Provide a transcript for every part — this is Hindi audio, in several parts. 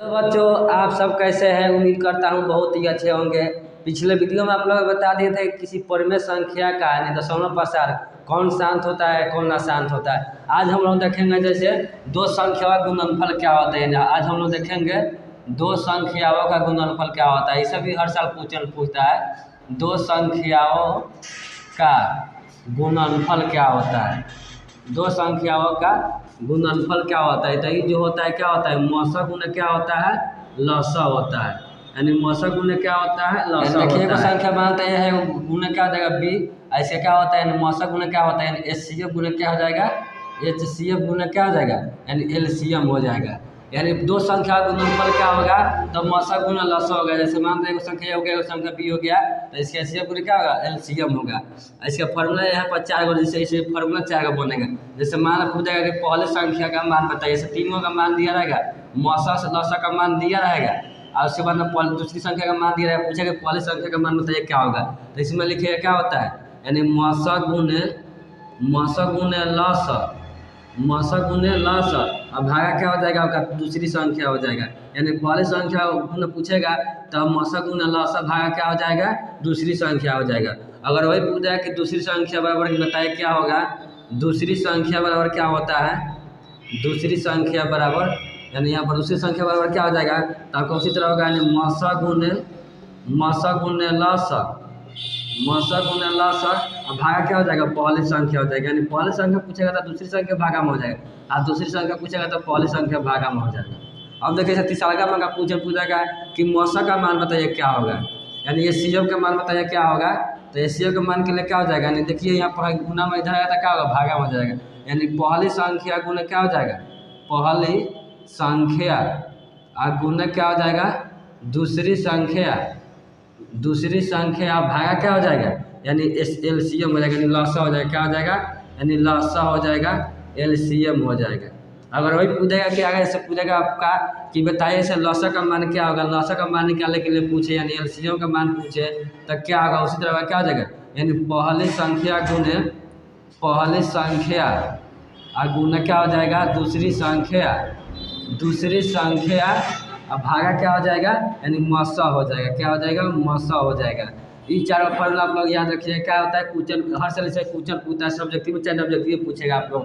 तो बच्चों, आप सब कैसे हैं? उम्मीद करता हूँ बहुत ही अच्छे होंगे। पिछले वीडियो में आप लोग बता दिए थे किसी परिमेय संख्या का यानी दशमलव प्रसार कौन शांत होता है कौन अशांत होता है। आज हम लोग देखेंगे जैसे दो संख्याओं का गुणनफल क्या होता है। आज हम लोग देखेंगे दो संख्याओं का गुणनफल क्या होता है। इसे भी हर साल क्वेश्चन पूछता है, दो संख्याओं का गुणनफल क्या होता है। दो संख्याओं का गुणनफल क्या होता है। तो ये जो होता है क्या होता है, मौसा गुना क्या होता है, लसा होता है। यानी मौसा गुना क्या होता है, लसा होता है। देखिए संख्या बनाते हैं गुना क्या हो जाएगा बी, ऐसे क्या होता है मौसा गुना क्या होता है, एचसीएफ गुना क्या हो जाएगा, एचसीएफ गुना क्या हो जाएगा यानी एलसीएम हो जाएगा। यानी दो संख्या का गुणनफल क्या होगा, तो मौसा गुना लसा होगा। जैसे मान लें संख्या हो गया, संख्या बी हो गया, तो इसका एचसीएफ गुना क्या होगा, एलसीएम होगा। इसका फॉर्मूला यहाँ पर 4 गो, जैसे इसे फॉर्मूला 4 का बनेगा। जैसे मान पूछेगा कि पहले संख्या का मान बताइए, जैसे तीनों का मान दिया रहेगा, मौसा से लसा का मान दिया रहेगा, और उसके बाद में दूसरी संख्या का मान दिया रहेगा, पूछेगा पहले संख्या का मान बताइए क्या होगा। तो इसमें लिखिएगा क्या होता है, यानी मौसा गुने लसा, मौसा गुने लसा, अब भागा क्या हो जाएगा आपका दूसरी संख्या हो जाएगा। यानी पहली संख्या गुना पूछेगा तब मौसा गुना लसा भागा क्या हो जाएगा, दूसरी संख्या हो जाएगा। अगर वही पूछ जाए कि दूसरी संख्या बराबर बताइए क्या होगा, दूसरी संख्या बराबर क्या होता है, दूसरी संख्या बराबर यानी यहाँ पर दूसरी संख्या बराबर क्या हो जाएगा, तो आपको उसी तरह होगा यानी मौसा गुने लसा, मौसा गुने लसा, अब भागा क्या हो जाएगा, पहली संख्या हो जाएगा। यानी पहली संख्या पूछेगा तो दूसरी संख्या भागा में हो जाएगा, और दूसरी संख्या पूछेगा तो पहली संख्या भागा में हो जाएगा। अब देखिए तीसरा मान का पूछेगा कि मौसा का मान बताइए क्या होगा, यानी एचसीएफ का मान बताइए क्या होगा। तो एचसीएफ के मान के लिए क्या हो जाएगा, यानी देखिए यहाँ पर गुना में इधर आया था क्या होगा, भागा में हो जाएगा। यानी पहली संख्या गुना क्या हो जाएगा, पहली संख्या और गुना क्या हो जाएगा, दूसरी संख्या, दूसरी संख्या भागा क्या हो जाएगा, यानी एलसीएम हो जाएगा, यानी लसा हो जाएगा, क्या हो जाएगा यानी लसा हो जाएगा, एलसीएम हो जाएगा। अगर वही पूछेगा कि अगर ऐसे पूछेगा आपका कि बताइए इसे लसा का मान क्या होगा, लसा का मान निकालने के लिए पूछे यानी एलसीएम का मान पूछे तो क्या होगा, उसी तरह क्या हो जाएगा, यानी पहली संख्या गुने पहली संख्या और गुना क्या हो जाएगा, दूसरी संख्या, दूसरी संख्या अब भागा क्या हो जाएगा, यानी मौसा हो जाएगा, क्या हो जाएगा, मौसा हो जाएगा। ये चारों फॉर्मूला आप लोग याद रखिए। क्या होता है क्वेश्चन हर साल से क्वेश्चन पूछता है, सब्जेक्टिव चाहे ऑब्जेक्टिव पूछेगा आप लोग।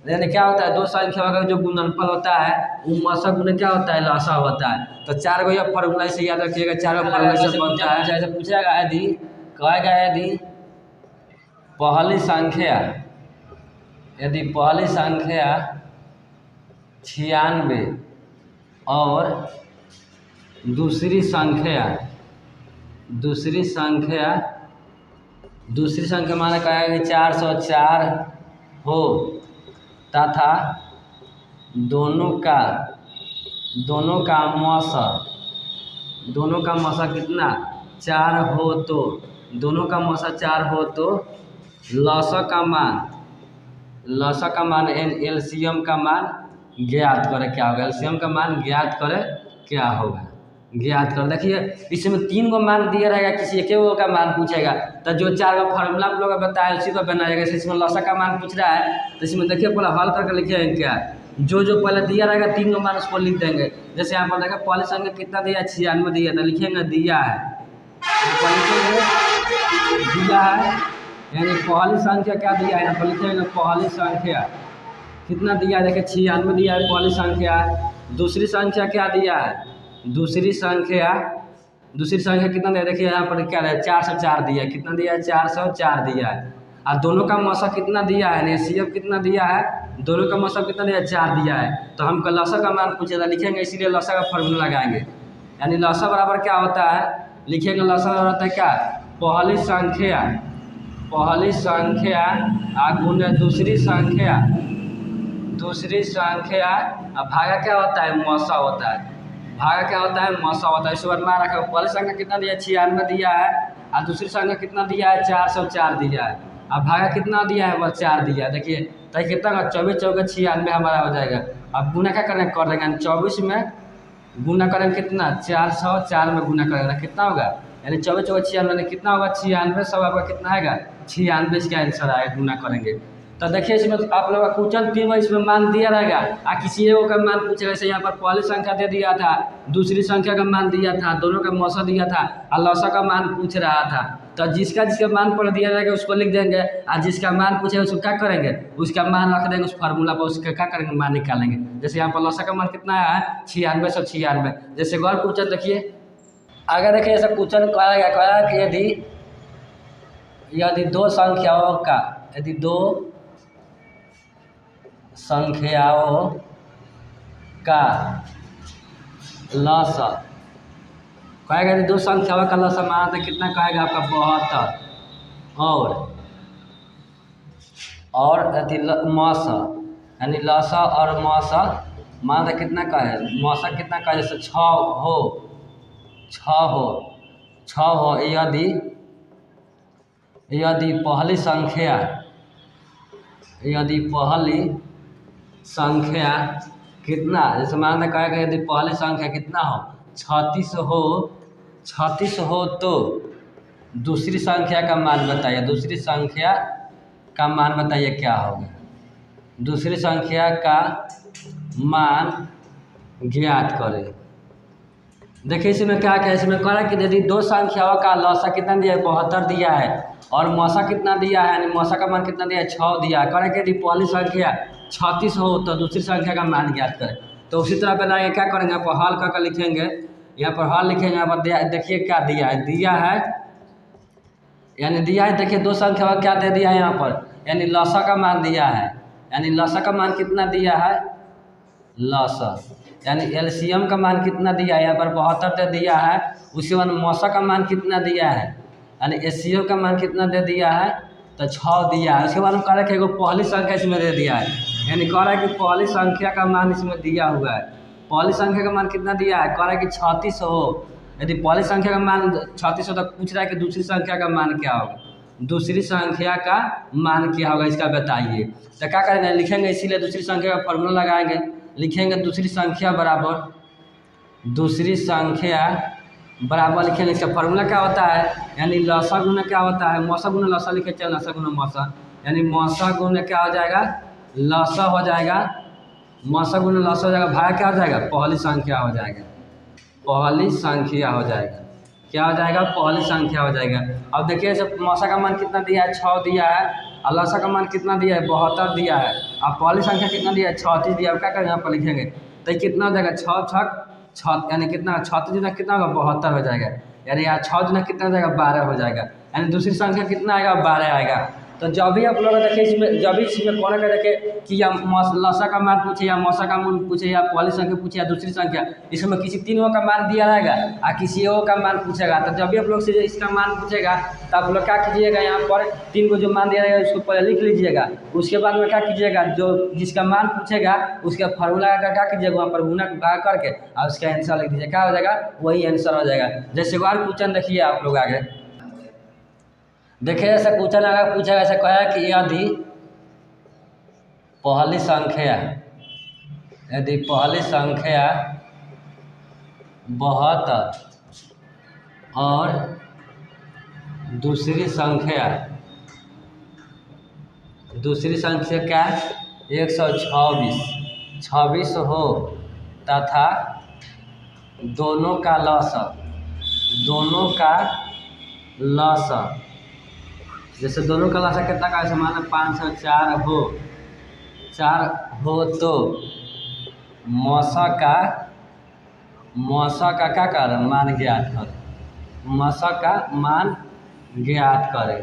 यानी क्या होता है, दो संख्या का जो गुणनफल होता है वो मौसा गुना क्या होता है, लसा होता है। तो 4 गो यह फॉर्मूला से याद रखिएगा, चारों फॉर्मूला से बनता है। जैसे पूछेगा यदि कहेगा यदि पहली संख्या 96 और दूसरी संख्या माने कहेगा कि 404 हो तथा दोनों का मौसा कितना 4 हो, तो दोनों का मौसा 4 हो तो लसा का मान एलसीएम का मान ज्ञात करे क्या होगा, एलसीएम का मान ज्ञात करे क्या होगा, ज्ञात कर। देखिए इसमें 3 गो मान दिया रहेगा, किसी एक का मान पूछेगा तो जो 4 गो फॉर्मूला आप लोग बताया उसी को बनाएगा। इसमें लसा का मान पूछ रहा है तो इसमें देखिए पहले हल करके लिखेंगे क्या, जो पहले दिया रहेगा 3 गो मान उसको लिख देंगे। जैसे यहाँ पर देखा पहले संख्या कितना दिया, 96 दिया, तो लिखेंगे दिया है, दिया है, यानी पहली संख्या क्या दिया है, यहाँ पर लिखेंगे पहली संख्या कितना दिया है, देखिए 96 दिया है पहली संख्या। दूसरी संख्या क्या दिया है, दूसरी संख्या कितना दिया, देखिए यहाँ पर क्या है 404 दिया है, कितना दिया है 404 दिया है। और दोनों का मौसा कितना दिया है, एचसीएफ कितना दिया है, दोनों का मौसा कितना दिया है 4 दिया है। तो हमको लसा का मान पूछे था, लिखेंगे इसीलिए लसा का फॉर्मूला लगाएंगे। यानी लसा बराबर क्या होता है, लिखेंगे लसा बराबर होता है क्या, पहली संख्या और गुने दूसरी संख्या और भागा क्या होता है, मौसा होता है, भागा क्या होता है, मौसा होता है। इस बार मान रखा पहली संख्या कितना दिया है 96 दिया है, और दूसरी संख्या कितना दिया है 404 दिया है, अब भागा कितना दिया है बस 4 दिया है। देखिए तो कितना का 24 चौके 96 हमारा हो जाएगा। अब गुना क्या करेंगे, कर देंगे 24 में गुना करेंगे कितना 404 में गुना करेंगे कितना होगा, यानी 24 चौके 96 कितना होगा 96, सब आपका कितना आएगा 96, इसका आंसर आएगा, गुना करेंगे। तो देखिए इसमें आप लोग का क्वेश्चन 3 इसमें मान दिया रहेगा और किसी एक का मान पूछेगा। जैसे यहाँ पर पहली संख्या दे दिया था, दूसरी संख्या का मान दिया था, दोनों का मौसा दिया था और लौसा का मान पूछ रहा था। तो जिसका मान पढ़ दिया जाएगा उसको लिख देंगे और जिसका मान पूछेगा उसको क्या करेंगे, उसका मान रख देंगे उस फार्मूला पर, उसका क्या करेंगे मान निकालेंगे। जैसे यहाँ पर लौसा का मान कितना है 9696। जैसे गौर क्वेश्चन देखिए आगे देखिए, ऐसा क्वेश्चन कहा गया कि यदि दो संख्याओं का लसा कहेगा, यदि दो संख्याओं का लसा माना तो कितना कहेगा आपका 72 और यदि मौसा यानी लसा और मौसा माना तो कितना कहे, मौसा कितना कहे, जैसे 6 हो यदि पहली संख्या कितना, जैसे मान कहेगा यदि पहली संख्या कितना हो 36 हो तो दूसरी संख्या का मान बताइए। दूसरी संख्या का मान बताइए क्या होगा, दूसरी संख्या का मान ज्ञात करें। देखिए इसमें क्या क्या, इसमें कह रहा है कि यदि दो संख्याओं का लौसा कितना दिया है 72 दिया है और मौसा कितना दिया है, यानी मौसा का मान कितना दिया है 6 दिया है। कह रहा है कि यदि पहली संख्या 36 हो तो दूसरी संख्या का मान ज्ञात करें। तो उसी तरह बनाएंगे, क्या करेंगे यहाँ पर हल करके लिखेंगे, यहाँ पर हल लिखेंगे। यहाँ पर देखिए क्या दिया है, देखिए दो संख्या क्या दे दिया है यहाँ पर, यानी लौसा का मान दिया है, यानी लौसा का मान कितना दिया है, लौसा यानी एलसीएम का मान कितना दिया है, यहाँ पर 72 दे दिया है। उसके बाद मौसा का मान कितना दिया है, यानी एचसीएफ का मान कितना दे दिया है, तो 6 दिया है। उसके बाद हम कह रहे हैं कि एगो पहली संख्या इसमें दे दिया है, यानी कह रहा है कि पहली संख्या का मान इसमें दिया हुआ है। पहली संख्या का मान कितना दिया है, कह रहा है कि 36 हो। यदि पहली संख्या का मान 36 हो तो पूछ रहा है कि दूसरी संख्या का मान क्या होगा, दूसरी संख्या का मान क्या होगा इसका बताइए। तो क्या करेंगे, लिखेंगे, इसीलिए दूसरी संख्या का फॉर्मूला लगाएंगे। लिखेंगे दूसरी संख्या बराबर लिखेंगे, इसका फॉर्मूला क्या होता है, यानी लौसा गुना क्या होता है, मौसा गुना लौसा लिखे, चल लौसा गुना मौसा, यानी मौसा गुना क्या हो जाएगा, लौसा हो जाएगा, मौसा गुना लौसा हो जाएगा, भाग क्या हो जाएगा, पहली संख्या हो जाएगा, पहली संख्या हो जाएगा, क्या हो जाएगा, पहली संख्या हो जाएगा। अब देखिए मौसा का मान कितना दिया है 6 दिया है और लौसा का मान कितना दिया है 72 दिया है, अब पहली संख्या कितना दिया है 36 दिया है। क्या करेंगे यहाँ पर लिखेंगे तो कितना हो जाएगा 6 यानी कितना 36 दिन कितना होगा 72 हो जाएगा, यानी यहाँ 6 दिन कितना हो जाएगा 12 हो जाएगा, यानी दूसरी संख्या कितना आएगा 12 आएगा। तो जब भी आप लोग देखिए इसमें जब भी इसमें कौन का देखे कि या लौसा का मान पूछे या मौसा का मान पूछे या पहली संख्या पूछे या दूसरी संख्या, इसमें किसी तीनों का मान दिया रहेगा और किसी एक का मान पूछेगा। तो जब भी आप लोग से इसका मान पूछेगा तो आप लोग क्या कीजिएगा, यहाँ पर 3 को जो मान दिया रहेगा उसको पहले लिख लीजिएगा। उसके बाद में क्या कीजिएगा, जो जिसका मान पूछेगा उसका फार्मूला का क्या कीजिएगा, वहाँ पर गुना भाग करके और उसका आंसर लिख दीजिए, क्या हो जाएगा, वही आंसर हो जाएगा। जैसे और क्वेश्चन देखिए आप लोग आगे देखिए, ऐसा क्वेश्चन अगर पूछेगा, ऐसा कहा कि यदि पहली संख्या 72 और दूसरी संख्या क्या 126 हो तथा दोनों का लसा जैसे दोनों का लसा कितना का समान 504 हो तो मौसा का क्या कर मान ज्ञात करें, मौसा का मान ज्ञात करें।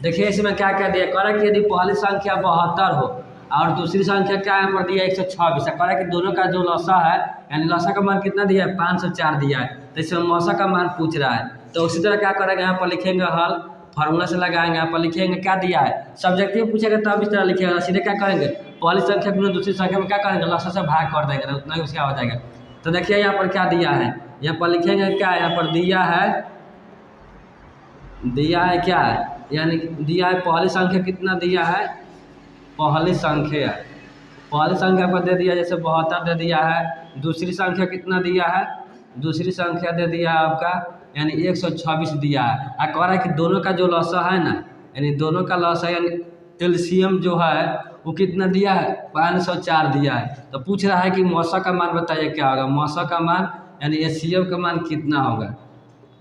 देखिए इसमें क्या क्या दिया, कह रहा है कि यदि पहली संख्या 72 हो और दूसरी संख्या क्या यहाँ पर दिया 126, कह रहा है कि दोनों का जो लसा है यानी लसा का मान कितना दिया है 504 दिया है, तो इसमें मौसा का मान पूछ रहा है। तो उसी तरह क्या करेंगे, यहाँ पर लिखेंगे हल, फार्मूला से लगाएंगे, यहाँ पर लिखेंगे क्या दिया है, सब्जेक्टिव पूछेगा तो आप इस तरह लिखिएगा, सीधे क्या करेंगे पहली संख्या को दूसरी संख्या में क्या करेंगे लसा से भाग कर देंगे, उतना ही उसका हो जाएगा। तो देखिए यहाँ पर क्या दिया है, यहाँ पर लिखेंगे क्या, यहाँ पर दिया है क्या है, यानी दिया है पहली संख्या कितना दिया है, पहली संख्या पर दे दिया जैसे 72 दे दिया है। दूसरी संख्या कितना दिया है, दूसरी संख्या दे दिया है आपका यानी 126 दिया है। कह रहा है कि दोनों का जो लसा है ना, यानी दोनों का लसा यानी एलसीएम जो है वो कितना दिया है, 504 दिया है। तो पूछ रहा है कि मौसा का मान बताइए क्या होगा। मौसा का मान यानी HCF का मान कितना होगा,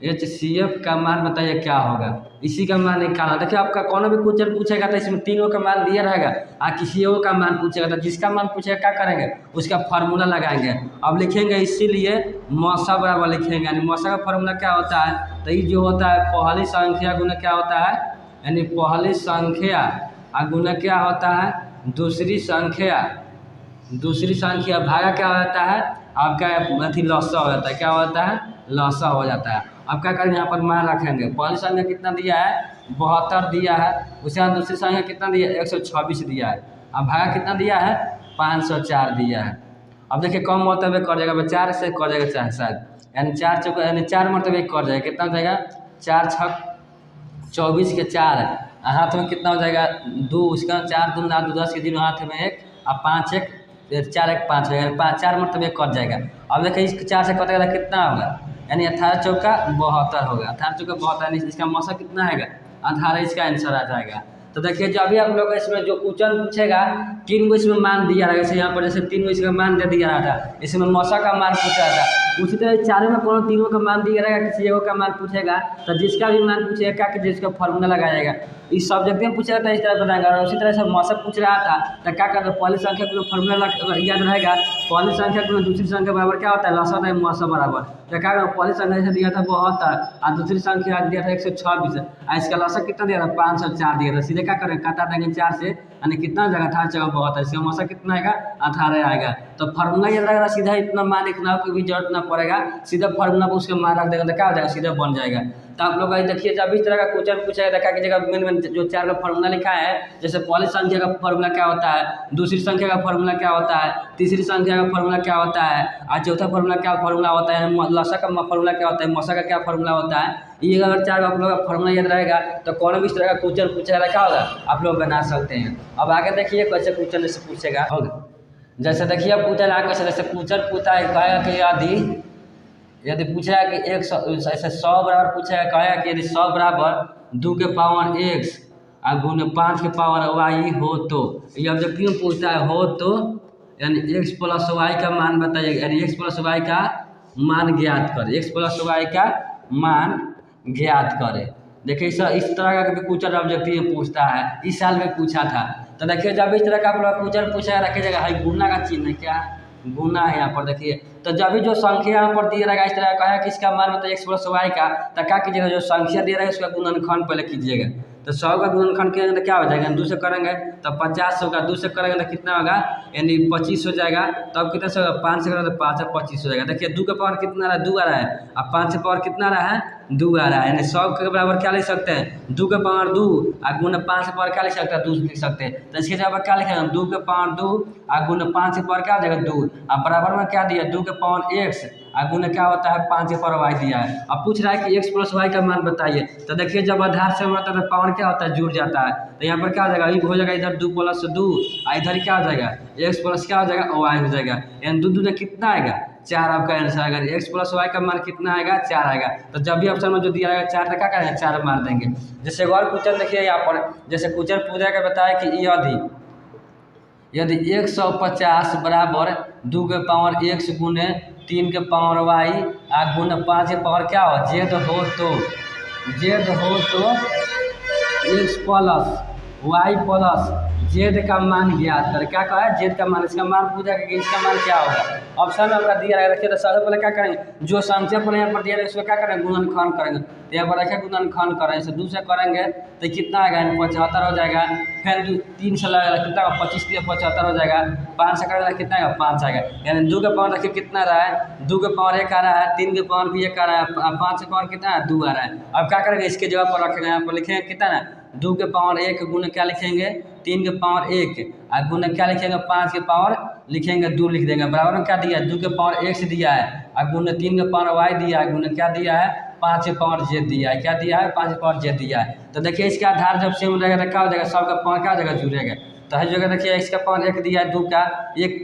HCF का मान बताइए क्या होगा, इसी का मान निकालना। देखिए आपका कौन भी क्वेश्चन पूछेगा तो इसमें तीनों का मान दिया रहेगा, किसी एक का मान पूछेगा तो जिसका मान पूछेगा क्या करेंगे, उसका फार्मूला लगाएंगे। अब लिखेंगे इसीलिए मौसा बराबर लिखेंगे, यानी मौसा का फार्मूला क्या होता है, तो ये जो होता है पहली संख्या गुना क्या होता है, यानी पहली संख्या गुना क्या होता है दूसरी संख्या भागा क्या होता है आपका अथी लसा हो जाता है, क्या होता है लसा हो जाता है। अब क्या करेंगे, यहाँ पर मान रखेंगे, पहली संख्या कितना दिया है 72 दिया है, उसके बाद दूसरी संख्या कितना दिया है 126 दिया है, अब भागा कितना दिया है 504 दिया है। अब देखिए कम मरतबे कर जाएगा, 4 से कर जाएगा चाहे शायद, यानी 4 चौका यानी 4 मरतबे कर जाएगा, कितना हो जाएगा 4 छक 24 के 4 हाथ में कितना हो जाएगा 2, उसका 4 दूनी 8 10 के दिन हाथ में 1 और 5 1 4 1 5 है, 4 मरतबे कट जाएगा। अब देखिए इस 4 से कटेगा कितना होगा, यानी 18 चौका 72 होगा, 18 चौका 72, इसका मौसा कितना आएगा 18, इसका आंसर आ जाएगा। तो देखिए जब भी आप लोग इसमें जो क्वेश्चन पूछेगा 3 गो इसमें मान दिया रहेगा, जैसे यहाँ पर जैसे 3 गो इसका मान दे दिया रहा था, इसमें मौसा का मान पूछा था, उसी तरह चारों में कौन तीनों का मान दिया रहेगा, किसी एगो का मान पूछेगा तो जिसका भी मान पूछेगा क्या कि जिसका फार्मूला लगाएगा, इस सब्जेक्ट में पूछेगा तो इस तरह बनाएगा। और उसी तरह से मौसा पूछ रहा था तो क्या करता है पहली संख्या को फार्मूला याद रहेगा, पहली संख्या को दूसरी संख्या बराबर क्या होता है लसा होता है मौसा बराबर, तो क्या करेगा पहली संख्या से दिया था 72 और दूसरी संख्या दिया था 126 और इसका लसा कितना दिया था 504 दिया था, सीधे क्या करेंगे काटा देंगे 4 से, यानी कितना जगह 18 जगह 72, इसका मौसा कितना आएगा 18 आएगा। तो फार्मूला याद रहेगा, सीधा इतना मान लिखना की भी जरूरत ना पड़ेगा, सीधा फार्मूला को उसके मान रख देगा तो क्या हो जाएगा सीधा बन जाएगा। तो आप लोग देखिए जब इस तरह का क्वेश्चन पूछेगा देखा कि जगह मेन जो 4 का फार्मूला लिखा है, जैसे पहली संख्या का फार्मूला क्या होता है, दूसरी संख्या का फार्मूला क्या होता है, तीसरी संख्या का फार्मूला क्या होता है और चौथा फार्मूला क्या फार्मूला होता है, लसा का फार्मूला क्या होता है, मौसा का क्या फार्मूला होता है, ये अगर 4 आप लोग का फार्मूला याद रहेगा तो कौन भी इस तरह का क्वेश्चन पूछेगा क्या होगा आप लोग बना सकते हैं। अब आगे देखिए कैसे क्वेश्चन जैसे पूछेगा, जैसे देखिए अब पूछा रहा कैसे, जैसे क्वेश्चन पूछा है कहेगा कि यदि पूछेगा कि 100 ऐसे 100 बराबर पूछेगा, कहेगा कि यदि 100 बराबर 2 के पावर x और गुने 5 के पावर y हो तो, ये अब जब क्यों पूछता है हो तो, यानी x प्लस y का मान बताइए, यानी x प्लस y का मान ज्ञात करें, x प्लस y का मान ज्ञात करें। देखिए इस तरह का भी क्वेश्चन ऑब्जेक्टिव में पूछता है, इस साल में पूछा था। तो देखिए जब इस तरह का आप लोग क्वेश्चन पूछेगा रखिएगा है गुना का चिन्ह है, क्या गुना है यहाँ पर देखिए। तो जब भी जो संख्या यहाँ पर दिया रहेगा इस तरह का है कि इसका मान मतलब x प्लस y का, तो क्या कीजिएगा जो संख्या दिया रहेगा उसका गुणनखंड पहले कीजिएगा, तो 100 का गुणनखंड किएगा तो क्या हो जाएगा 2 से करेंगे तो 50 होगा, 2 से करेंगे तो कितना होगा यानी 25 हो जाएगा, तब कितना से होगा 5 से करेंगे तो 5 से 25 हो जाएगा। देखिए 2 का पावर कितना रहा 2 आ रहा है, अब 5 से पावर कितना रहा है 2 आ रहा है, यानी 100 के बराबर क्या लिख सकते हैं 2 के पावर 2 और गुना 5 से पावर क्या लिख सकते हैं 2 लिख सकते हैं। तो इसके जगह क्या लिखेंगे 2 के पावर 2 और गुना 5 से पावर क्या हो जाएगा 2, अब बराबर में क्या दिया 2 के पावर x और गुना क्या होता है 5 के पावर y दिया है। अब पूछ रहा है कि x प्लस y का मान बताइए, तो देखिए जब आधार से होता है तो पावर क्या होता है जुड़ जाता है, तो यहाँ पर क्या हो जाएगा ये हो जाएगा इधर 2 प्लस 2 और इधर क्या हो जाएगा x प्लस क्या हो जाएगा y हो जाएगा, यानी 2 दूना कितना आएगा 4 आपका आंसर आएगा। x प्लस y का मान कितना आएगा 4 आएगा। तो जब भी ऑप्शन में जो दिया रहेगा 4 क्या करेंगे 4 मार देंगे। जैसे एक और क्वेश्चन देखिए यहाँ पर, जैसे क्वेश्चन पूछा के बताया कि यदि 150 बराबर 2 के पावर x गुने 3 के पावर y और गुने 5 के पावर क्या हो z हो तो x plus y plus z का मान ज्ञात कर, क्या कहा है z का मान, इसका मान पूछा कि इसका मान क्या होगा। ऑप्शन में आपका दिया रहेगा, रखिए तो सबसे पहले क्या करेंगे जो संख्या पर यहाँ पर दिया रहेगा उसको क्या करेंगे गुणनखंड करेंगे, तो यहाँ पर रखिए गुणनखंड करेंगे, से 2 से करेंगे तो कितना आएगा 75 हो जाएगा, फिर 3 से लगेगा कितना 25 के 75 हो जाएगा, 5 से करेगा कितना आएगा 5 आएगा, यानी 2 के पावर देखिए कितना रहा है 2 के पावर 1 आ रहा है, 3 के पावर भी 1 आ रहा है, 5 के पावर कितना है 2 आ रहा है। अब क्या करेंगे इसके जगह पर रखेंगे, यहाँ पर लिखेंगे कितना ना 2 के पावर 1 गुने क्या लिखेंगे 3 के पावर 1 और गुने क्या लिखेंगे 5 के पावर लिखेंगे 2 लिख देंगे, बराबर में क्या दिया 2 के पावर x दिया है और गुने 3 के पावर y दिया है, गुने क्या दिया है 5 के पावर z दिया है, क्या दिया है 5 के पावर z दिया है। तो देखिए इसका आधार जब सेम रहेगा तो क्या हो जाएगा सबका पावर क्या हो जाएगा जुड़ेगा, तो हर जगह देखिए x का पावर 1 दिया है 2 का,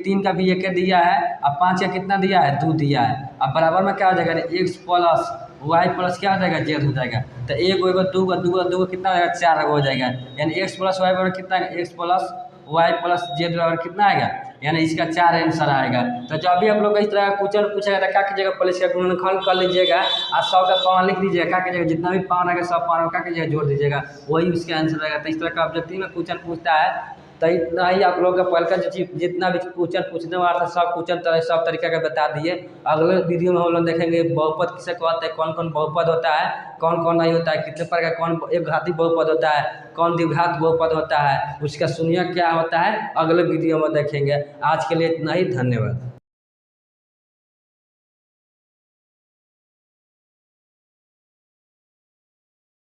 3 का भी 1 दिया है, अब 5 का कितना दिया है 2 दिया है। अब बराबर में क्या हो जाएगा x प्लस वाई प्लस क्या हो जाएगा जेड हो जाएगा। तो 1 होगा 2 का 2 का 2 कितना हो जाएगा 4 हो जाएगा, यानी x प्लस वाई बराबर कितना है x plus Y plus Z बराबर कितना आएगा, यानी इसका 4 आंसर आएगा। तो जब भी आप लोग इस तरह क्वेश्चन पूछेगा तो क्या कीजिएगा, पहले इसका गुणनखंड कर लीजिएगा और 100 का पावर लिख लीजिएगा, क्या कीजिएगा जितना भी पावर आएगा सब पावर क्या कीजिएगा जोड़ दीजिएगा, वही उसका आंसर आएगा। तो इस तरह का ऑब्जेक्टिव में क्वेश्चन पूछता है तो इतना ही आप लोगों का पहले का जितना भी क्वेश्चन पूछने वाला था सब क्वेश्चन सब तरीका का बता दिए। अगले वीडियो में हम लोग देखेंगे बहुपद किसे कहते हैं, कौन कौन बहुपद होता है, कौन कौन नहीं होता है, कितने प्रकार का कौन एक घाती बहुपद होता है, कौन द्विघात बहुपद होता है, उसका शून्य क्या होता है, अगले वीडियो में देखेंगे। आज के लिए इतना ही, धन्यवाद।